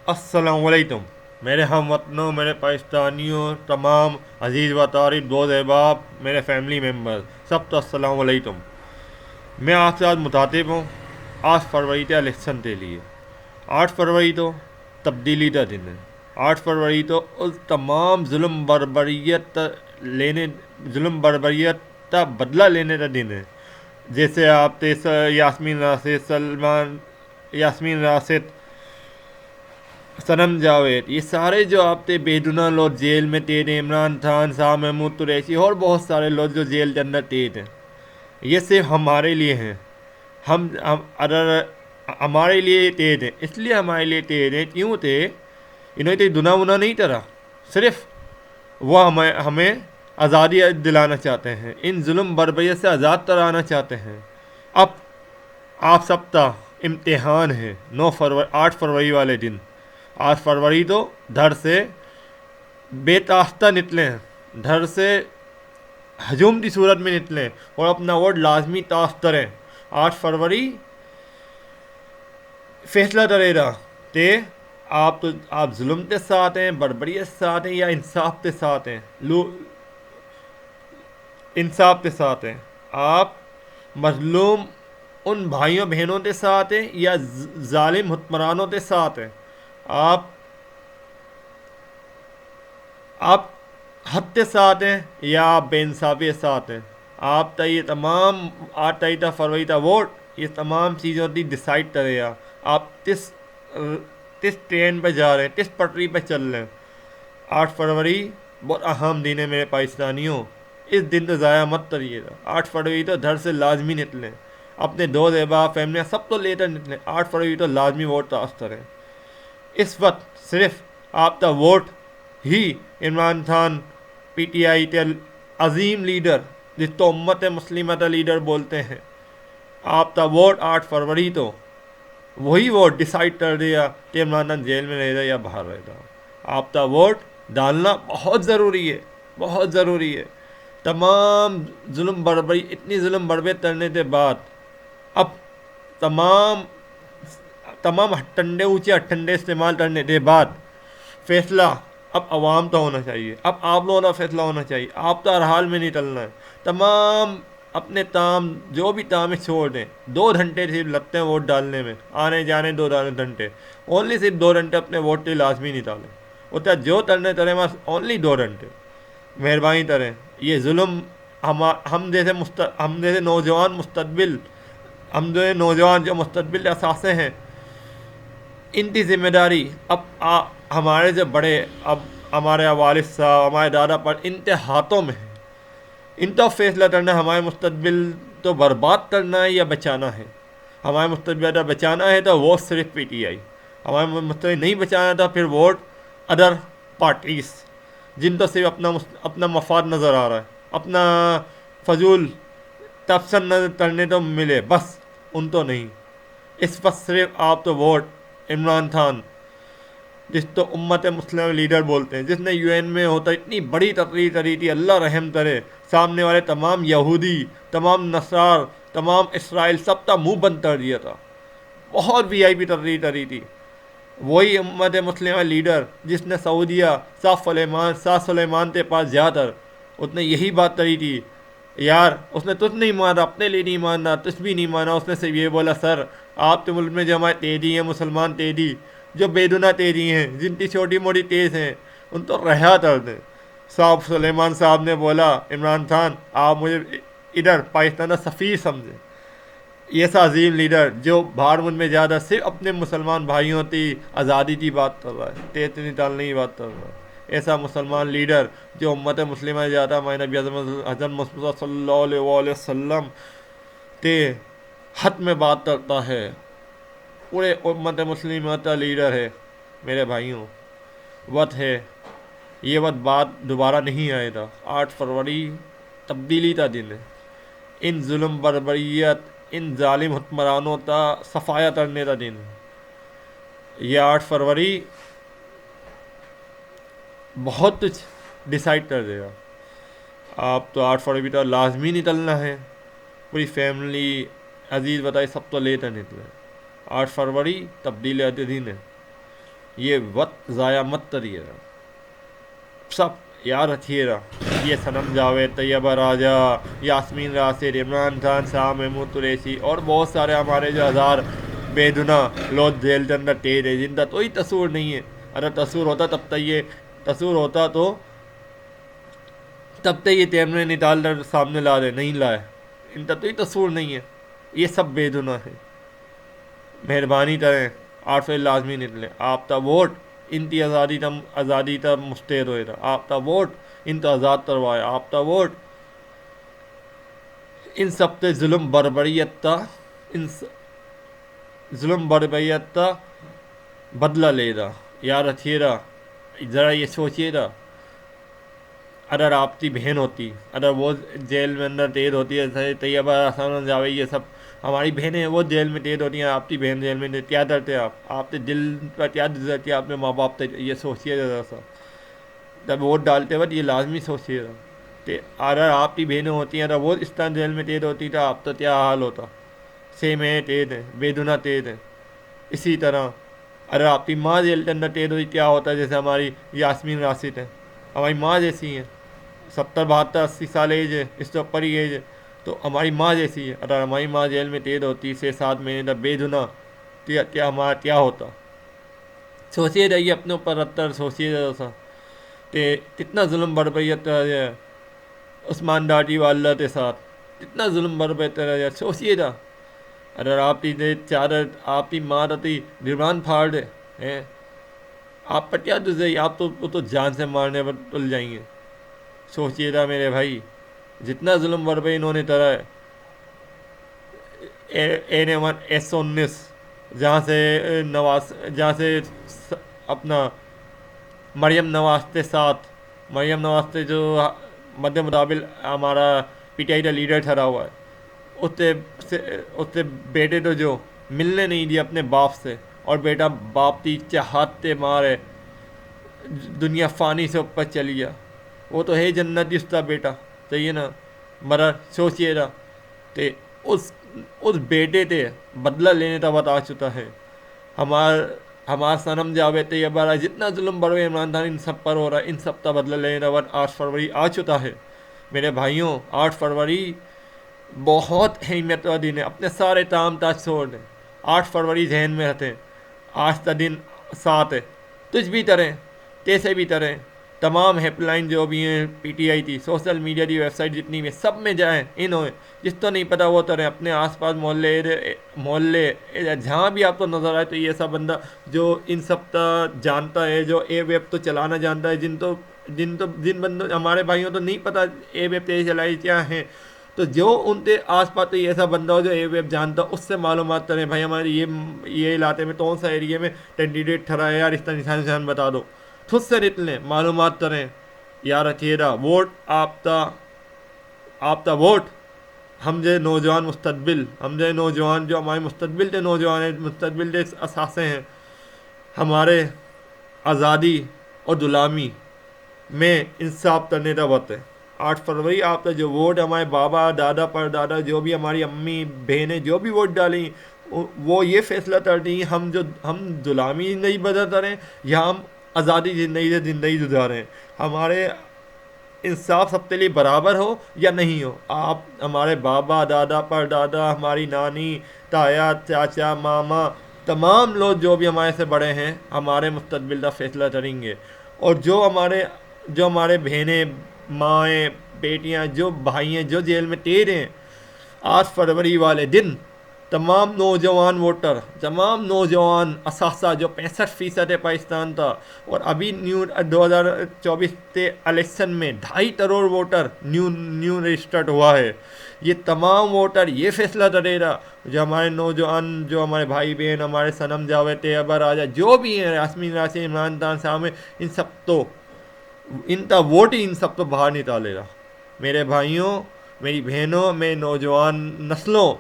अस्सलामुअलैकुम मेरे हम वतनों, मेरे पाकिस्तानियों, तमाम अजीज़ व तारीफ़ दोस्त अहबाब, मेरे फैमिली मेम्बर, सब तो अस्सलामुअलैकुम। मैं आपसे आज मुतातिब हूँ। 8 फरवरी का इलेक्शन के लिए। 8 फरवरी तो तब्दीली का दिन है। 8 फरवरी तो उस तमाम लेने जुल्म बर्बरियत का बदला लेने का दिन है। जैसे आप यास्मीन राशिद, सनम जावेद, ये सारे जो आप थे बेगुनाह लोग जेल में थे, इमरान खान, शाह महमूद कुरैशी और बहुत सारे लोग जो जेल के अंदर थे, ये सिर्फ हमारे लिए हैं। हम अगर हमारे लिए थे इसलिए हमारे लिए थे, क्यों थे? इन्होंने तो दुना मुना नहीं करा। सिर्फ वो हमें हमें आज़ादी दिलाना चाहते हैं, इन जुल्म बर्बरियत से आज़ाद कराना चाहते हैं। अब आप सबका इम्तिहान है 8 फरवरी वाले दिन। 8 फरवरी तो धर से बेतास्ता निकलें, धर से हजूम की सूरत में निकलें और अपना वोट लाजमी ताश करें। 8 फरवरी फैसला करेगा कि आप जुल्म के साथ हैं, बर्बरियत के साथ हैं, या इंसाफ के साथ हैं। इंसाफ के साथ हैं। आप मजलूम उन भाइयों बहनों के साथ हैं या जालिम हुक्मरानों के साथ हैं। आप आप हद के साथ हैं या आप बेइंसाफी के साथ हैं। आप तो ये तमाम 8 फरवरी का वोट ये तमाम चीज़ों की डिसाइड करेगा। आप किस ट्रेन पर जा रहे हैं, किस पटरी पर चल रहे हैं। 8 फरवरी बहुत अहम दिन है मेरे पाकिस्तानियों। इस दिन तो ज़ाया मत करिएगा। 8 फरवरी तो घर से लाजमी निकलें, अपने दोस्त अहबाब फैमिली सब तो लेकर निकलें। 8 फरवरी तो लाजमी वोट कास्ट करें। इस वक्त सिर्फ आपका वोट ही इमरान खान, पीटीआई के अजीम लीडर, जिसको उम्मत मुस्लिमा का लीडर बोलते हैं, आपका वोट 8 फरवरी तो वही वोट डिसाइड कर दिया कि इमरान खान जेल में रहेगा या बाहर रहेगा। आपका वोट डालना बहुत ज़रूरी है, बहुत ज़रूरी है। तमाम इतनी जुल्म बर्बरी करने के बाद अब तमाम तमाम हट्टंडे ऊँचे हट्टंडे इस्तेमाल करने के बाद फैसला अब आवाम का होना चाहिए। अब आप लोगों का फैसला होना चाहिए। आप तो हर हाल में नहीं टलना है। तमाम अपने ताम जो भी ताम है छोड़ दें। 2 घंटे सिर्फ लगते हैं वोट डालने में, आने जाने 2 घंटे। ओनली सिर्फ 2 घंटे अपने वोट के लाजमी निकालें। उतना जो तरने तरें बस ओनली 2 घंटे मेहरबानी करें। ये जुल्म हम जैसे नौजवान मुस्तकबिल, हम जो नौजवान जो मुस्तकबिल असासे हैं, इनकी जिम्मेदारी अब हमारे जो बड़े, अब हमारे वालिद साहब, हमारे दादा पर इनके हाथों में है। इनका फैसला करना हमारे मुस्तकबिल तो बर्बाद करना है या बचाना है। हमारे मुस्तकबिल अगर बचाना है तो वोट सिर्फ पीटीआई, हमारे मुस्तकबिल नहीं बचाना था फिर वोट अदर पार्टीज़, जिनको सिर्फ अपना मफाद नज़र आ रहा है, अपना फजूल तबसन नजर करने तो मिले बस, उन तो नहीं। इस वक्त सिर्फ आप तो वोट इमरान खान, जिसको उम्मत मुस्लिम लीडर बोलते हैं, जिसने यूएन में होता इतनी बड़ी तकरीर करी थी, अल्लाह रहम करे, सामने वाले तमाम यहूदी, तमाम नसार, तमाम इसराइल सब का मुंह बंद कर दिया था। बहुत वीआईपी तकरीर करी थी। वही उम्मत मुस्लिम लीडर जिसने सऊदिया शाह सलेमान के पास जाकर उसने यही बात करी थी, यार उसने तुझ नहीं माना, अपने लिए नहीं माना, तुझ भी नहीं माना। उसने सिर्फ ये बोला, सर आपके मुल्क में जो हमारे तेजी हैं, मुसलमान तेजी जो बेदुना तेजी हैं, जिनकी छोटी मोटी तेज़ हैं, उन तो रहा कर दें। साहब सलेमान साहब ने बोला, इमरान खान आप मुझे इधर पाकिस्तान का सफ़ीर समझें। ये ऐसा अजीम लीडर जो बाहर मुल्क में ज़्यादा सिर्फ अपने मुसलमान भाइयों की आज़ादी की बात कर रहा है, तेज निकालने की बात कर रहा है। ऐसा मुसलमान लीडर जो उम्मत मुस्लिमा ज़्यादा मायना नबी हज़रत मुस्तफ़ा सल्लल्लाहु अलैहि वसल्लम के हद में बात करता है, पूरे उम्मत मुस्लिमा का लीडर है। मेरे भाइयों, वक्त है, ये वक्त बात दोबारा नहीं आएगा। 8 फरवरी तब्दीली का दिन है। इन जुल्म बर्बरियत, इन जालिम हुक्मरानों का सफाया करने का दिन है। ये 8 फरवरी बहुत कुछ डिसाइड कर देगा। आप तो 8 फरवरी तो लाजमी निकलना है, पूरी फैमिली अजीज़ बताए सब तो लेकर निकले। 8 फरवरी तब्दीली का दिन है। ये वक्त ज़ाया मत करिएगा, सब याद रखिएगा। ये सनम जावेद, तैयबा राजा, यास्मीन राशिद, इमरान खान, शाह महमूद कुरैशी और बहुत सारे हमारे जो हज़ार बेदुना लोग जेल के अंदर टेर है, जिनका कोई कसूर नहीं है। अगर कसूर होता तब तक ये कसूर होता तो तब तक ये कैमरे निकाल कर सामने ला रहे, नहीं लाए। इनका तो ही कसूर नहीं है, ये सब बेदुना है। मेहरबानी करें, 8 लाजमी निकले। आपका वोट इनकी आज़ादी का मुस्तैद होएगा। आपका वोट इनको आज़ाद करवाए। आपका वोट इन सब पे जुल्म बर्बरियत का इन जुल्म बर्बरियत का बदला लेगा। याद रखिएगा, ज़रा ये सोचिएगा, अगर आपकी बहन होती, अगर वो जेल में अंदर कैद होती है, तैयबा हसन जावे, ये सब हमारी बहनें हैं, वो जेल में कैद होती हैं, आपकी बहन जेल में, क्या डरते आप? आपके दिल पर क्या गुजरती है अपने माँ बाप तक? ये सोचिए ज़रा सा, जब वोट डालते वक्त ये लाजमी सोचिएगा कि अगर आपकी बहनें होती हैं, अगर वो इस तरह जेल में कैद होती तो आप तो क्या हाल होता? सेम है, कैद है, बेदुना कैद है। इसी तरह अगर आपकी माँ जेल के अंदर कैद होती क्या होता? जैसे हमारी यास्मीन राशिद है, हमारी माँ जैसी है, 70 72 80 साल एज है, इससे ऊपर ही एज है, तो हमारी माँ जैसी है। अगर हमारी माँ जेल में कैद होती 6 7 महीने तक बेदुना, क्या क्या हमारा क्या होता? सोचिए रहिए, अपने ऊपर रत्तर सोचिए जरा सा कि कितना जुल्म बर्बरियत है उस्मान डाटी वाला के साथ, कितना जुल्म बर्बरियत है, सोचिए ना। अगर आपकी चार आपकी माँ रती निर्माण फाड़ दे हैं, आप पर क्या दुजई? आप तो वो तो जान से मारने पर तुल जाएंगे। सोचिएगा मेरे भाई, जितना जुल्म बर्बरी इन्होंने करा है। N1 S19 जहाँ से अपना मरियम नवाज के साथ, मरियम नवाज से जो मध्य मुताबिल हमारा PTI का लीडर ठहरा हुआ है, उससे बेटे तो जो मिलने नहीं दिए अपने बाप से, और बेटा बाप की चाहते मारे दुनिया फ़ानी से ऊपर चली गया। वो तो है जन्नत उसका बेटा, चाहिए ना। मगर सोचिए ना कि उस बेटे से बदला लेने का वक्त आ चुका है। हमारा सनम जावेद तैयबा, जितना जुल्म बड़े इमरान खान इन सब पर हो रहा है, इन सब का बदला लेने का वक्त 8 फरवरी आ चुका है। मेरे भाइयों, 8 फरवरी बहुत अहमियत का दिन है। अपने सारे काम काज छोड़ दें, 8 फरवरी जहन में रखें। आज का दिन 7 है, कुछ भी करें, कैसे भी करें, तमाम हेल्पलाइन जो भी हैं, PTI की, सोशल मीडिया की वेबसाइट जितनी भी, सब में जाएँ। इन्होंने जिसको नहीं पता वो करें, अपने आसपास मोहल्ले जहाँ भी आपको नज़र आए तो ये सब बंदा जो इन सब का जानता है, जो ए वेब तो चलाना जानता है, जिन बंदों हमारे भाइयों तो नहीं पता ए वेब तेज चलाई क्या है, तो जो उनके आसपास तो ये ऐसा बंदा हो जो ए वेब जानता, उससे मालूमात करें भाई हमारे ये इलाके में कौन सा एरिया में कैंडिडेट खड़ा है यार, इसका निशान बता दो, खुद से रिट लें, मालूमात करें। यार रखिएगा, वोट आपका वोट हम जो नौजवान मुस्तकबिल, हम जो नौजवान जो हमारे मुस्तकबिल के नौजवान हैं, मुस्तकबिल के असासे हैं, हमारे आज़ादी और गुलामी में इंसाफ करने का वक्त है। 8 फरवरी आपका जो वोट, हमारे बाबा दादा परदादा जो भी हमारी अम्मी बहनें जो भी वोट डालें, वो ये फैसला कर दी हम गुलामी ज़िंदगी बदल करें या हम आज़ादी ज़िंदगी से ज़िंदगी गुजारें। हमारे इंसाफ सबके लिए बराबर हो या नहीं हो। आप हमारे बाबा दादा परदादा, हमारी नानी ताया चाचा मामा, तमाम लोग जो भी हमारे से बड़े हैं, हमारे मुस्तकबिल का फैसला करेंगे। और जो हमारे बहनें, माएँ, बेटियां, जो भाई हैं जो जेल में कैद हैं, 8 फरवरी वाले दिन तमाम नौजवान वोटर, तमाम नौजवान असासा जो 65% है पाकिस्तान का, और अभी 2024 के इलेक्शन में 2.5 करोड़ वोटर न्यू रजिस्टर्ड हुआ है। ये तमाम वोटर ये फैसला करेगा, जो हमारे नौजवान, जो हमारे भाई बहन, हमारे सनम जावेद तैयबा राजा जो भी हैं, यास्मीन राशिद, इमरान खान साहब, इन सब तो इनका वोट ही इन सब तो बाहर निकालेगा। मेरे भाइयों, मेरी बहनों, मेरे नौजवान नस्लों,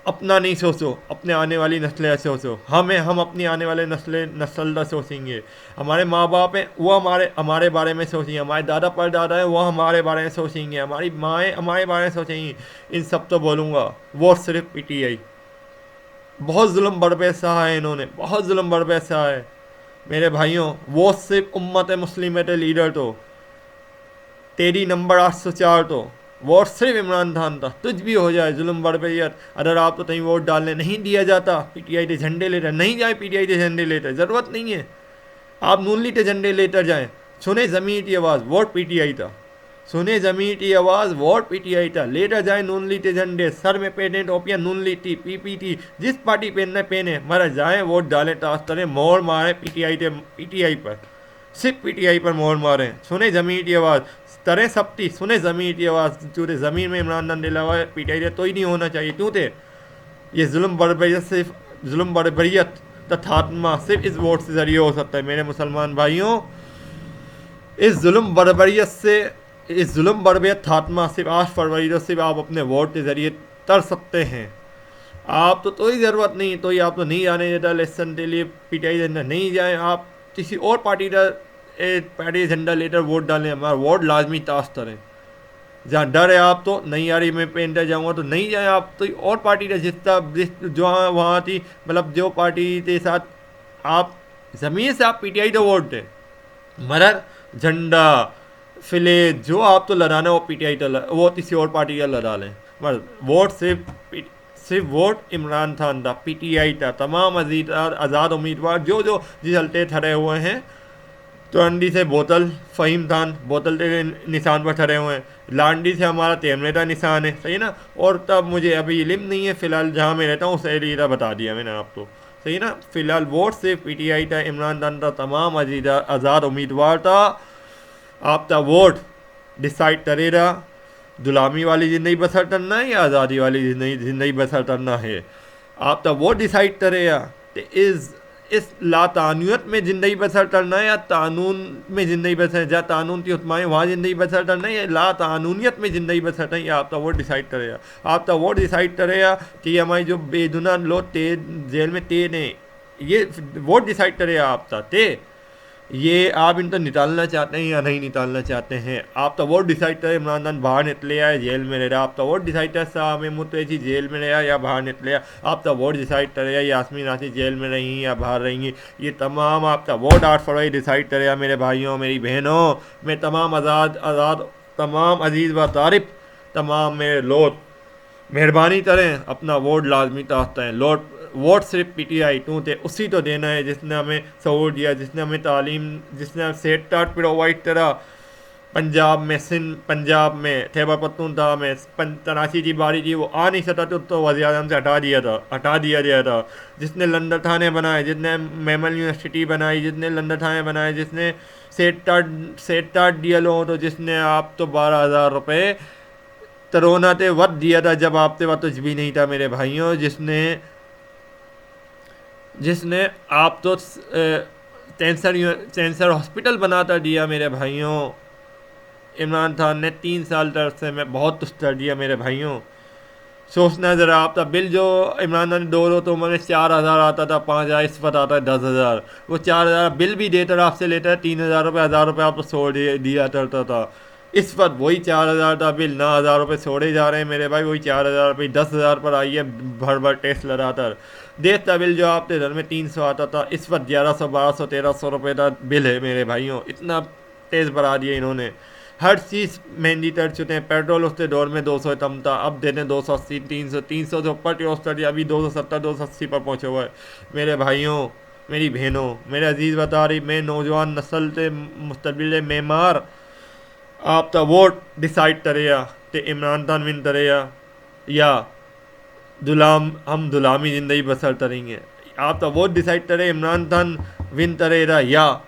अपना नहीं सोचो, अपने आने वाली नस्लें सोचो। हम अपनी आने वाले नस्ल का सोचेंगे। हमारे माँ बाप हैं, वो हमारे बारे में सोचेंगे। हमारे दादा परदादा हैं, वो हमारे बारे में सोचेंगे। हमारी माएँ हमारे बारे में सोचेंगी। इन सब तो बोलूँगा, वो सिर्फ PTI। बहुत जुल्म बरपे सहा है इन्होंने, बहुत जुल्म बरपे सहा है। मेरे भाइयों वो सिर्फ उम्मत मुस्लिम लीडर तो तेरी नंबर 804 तो वो सिर्फ इमरान खान था। कुछ भी हो जाए जुल्म बर्बरियत, अगर आप तो कहीं वोट डालने नहीं दिया जाता, पीटीआई के झंडे लेकर नहीं जाए, पीटीआई के झंडे लेकर ज़रूरत नहीं है, आप नून लीग के झंडे लेकर जाएं। सुने ज़मीर की आवाज़, वोट पीटीआई था। सुने ज़मीर की आवाज़, वोट पीटीआई था। लेटर जाए नून लीग के झंडे, सर में पहने टोपियाँ नून लीग थी, पीपीटी, जिस पार्टी पहनने पहने, मर जाएं, वोट डालें, टास करें, मोहर मारें पीटीआई पर, सिर्फ पीटीआई पर मोहर मारें। सुने ज़मीर की आवाज़, तरह सप्ती, सुने ज़मीर की आवाज़, चूरे ज़मीन में इमरान खान दिला हुआ है, पीटीआई से तो ही नहीं होना चाहिए। क्यों थे ये जुल्म बर्बरियत का खात्मा सिर्फ इस वोट से ज़रिए हो सकता है। मेरे मुसलमान भाइयों, इस जुल्म बर्बरियत से, इस जुल्म बर्बरियत खात्मा सिर्फ 8 फरवरी को सिर्फ आप अपने वोट के ज़रिए कर सकते हैं। आप तो कोई ज़रूरत नहीं, तो ये आप तो नहीं जाने देता इलेक्शन के लिए, पीटीआई झंडा नहीं जाए, आप किसी और पार्टी का झंडा लेकर वोट डालें, हमारा वोट लाजमी ताश करें। जहाँ डर है आप तो नहीं यार मैं पेंटर जाऊँगा तो नहीं जाए, आप तो और पार्टी का जो वहाँ थी, मतलब जो पार्टी के साथ आप ज़मीन से आप पीटीआई तो वोट दें, मगर झंडा फिले जो आप तो लड़ाना वो पीटीआई तो वो किसी और पार्टी का लड़ा लें, मगर वोट सिर्फ वोट इमरान खान था, पीटीआई था। तमाम आज़ाद उम्मीदवार जो जो जिस हल्टे ठहरे हुए हैं, तो अंडी से बोतल फ़हीम खान बोतल के निशान पर ठहरे हुए हैं, लांडी से हमारा तेमने का निशान है, सही ना। और तब मुझे अभी इल्म नहीं है, फ़िलहाल जहाँ मैं रहता हूँ उस एरिया बता दिया मैंने आपको, सही ना। फ़िलहाल वोट सिर्फ पीटीआई था, इमरान खान का तमाम आज़ाद उम्मीदवार था। आपका वोट डिसाइड करेगा गुलामी वाली ज़िंदगी बसर करना है या आज़ादी वाली ज़िंदगी बसर करना है। आपका वोट डिसाइड करेगा तो इस लातानुयत में ज़िंदगी बसर करना है या कानून में ज़िंदगी बसर, जहाँ कानून की हुक्माएँ वहाँ ज़िंदगी बसर करना है या लातानुनियत में ज़िंदगी बसर करना है, आपका वोट डिसाइड करेगा। आपका वोट डिसाइड करेगा कि हमारी जो बेगुनाह लोग जेल में ने, ये वोट डिसाइड करेगा आपका ये आप इनको निकालना चाहते हैं या नहीं निकालना चाहते हैं। आप तो वोट डिसाइड करें इमरान खान बाहर निकले आए जेल में रह रहा, आप तो वोट डिसाइड करें शाह महमूद कुरैशी जेल में रहा या बाहर निकले, आप तो वोट डिसाइड करेगा यास्मीन राशि जेल में रही या बाहर रहेंगी। ये तमाम आपका वोट 8 फरवरी डिसाइड करेगा मेरे भाइयों मेरी बहनों। मैं तमाम आज़ाद तमाम अजीज़ व तारिफ तमाम मेरे लोग मेहरबानी करें अपना वोट लाजमी ताकता है। वोट सिर्फ पीटीआई टू थे उसी तो देना है जिसने हमें सहूर दिया, जिसने हमें तालीम, जिसने हमें सेट टाट प्रोवाइड करा। पंजाब में पंजाब में खैबर पख्तूनख्वा में तनाशी की बारी थी, वो आ नहीं सकता तो वज़ीर आज़म से हटा दिया गया था। जिसने लंदन थाने बनाए, जिसने मेमल यूनिवर्सिटी बनाई, जिसने लंदन थाने बनाए, जिसने सेट टाट दिया लोगों तो, जिसने आप तो 12,000 रुपये तरोना ते वक्त दिया था जब आपके वक्त कुछ भी नहीं था मेरे भाइयों। जिसने आप तो कैंसर हॉस्पिटल बनाता दिया मेरे भाइयों। इमरान खान ने 3 साल तक से मैं बहुत कुछ कर दिया मेरे भाइयों। सोचना ज़रा, आपका बिल जो इमरान खान ने 2 तो मैंने 4,000 आता था, 5,000 इस वक्त आता है 10,000। वो 4,000 बिल भी देता था आपसे लेता है 3,000 रुपये, 1,000 रुपये आपको छोड़ दिया करता था। इस वक्त वही 4,000 का बिल 9,000 रुपये छोड़े जा रहे हैं मेरे भाई। वही 4,000 रुपये 10,000 पर आई है भर भर टेस्ट लगाकर। देश का बिल जो आपके घर में 300 आता था, इस वक्त 1100 1200 1300 रुपये का बिल है मेरे भाइयों। इतना तेज़ बढ़ा दिया इन्होंने, हर चीज़ महंगी कर चुके हैं। पेट्रोल उसके दौर में 200 कम था, अब देते 280 300 से ऊपर क्रॉस कर दिया, अभी 270 280 पर पहुँचे हुआ है मेरे भाइयों मेरी बहनों। मेरे अजीज़ बता रही, मैं नौजवान नस्ल के मुस्तकबिल मेमार आपका वोट डिसाइड करेगा कि इमरान खान विन करेगा या हम गुलामी ज़िंदगी बसर करेंगे। आपका वोट डिसाइड करे इमरान खान विन करेगा या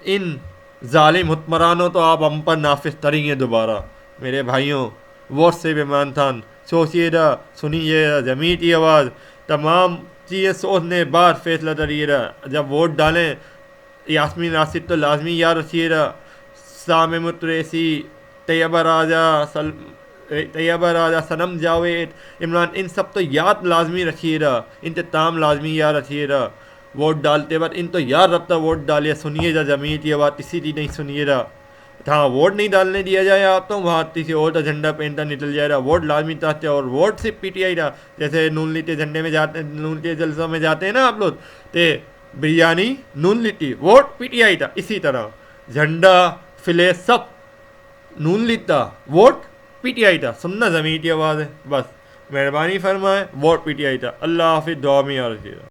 इन जालिम हुक्मरानों तो आप हम पर नाफिज करेंगे दोबारा मेरे भाइयों। वोट से इमरान खान सोचिएगा, सुनिएगा ज़मीर की आवाज़, तमाम चीज़ें सोचने बाद फैसला करिएगा। जब वोट डालें यास्मीन राशिद तो लाजमी याद रखिएगा, शाह महमूद कुरैशी, तैयबा राजा, सनम जावेद, इमरान, इन सब तो याद लाजमी रखिएगा, इन ताम लाजमी याद रखिएगा। वोट डालते वक्त इन तो याद रखता वोट डालिए, सुनिएगा ज़मीर की आवाज़ किसी की नहीं सुनिएगा। हाँ, वोट नहीं डालने दिया जाए आप तो वहाँ किसी और का झंडा पहनता निकल जाएगा। वोट लाजमी चाहते और वोट सिर्फ पीटीआई का, जैसे नून लीग के झंडे में जाते, नून के जलसों में जाते हैं ना आप लोग, तो बिरयानी नून लिट्टी वोट पीटीआई था। इसी तरह झंडा फिले सब नून लिट्टा वोट पीटीआई था। सुनना ज़मीन की आवाज़ है बस। मेहरबानी फरमाए वोट पीटीआई था। अल्लाह हाफिज़, दुआ में याद रखिएगा।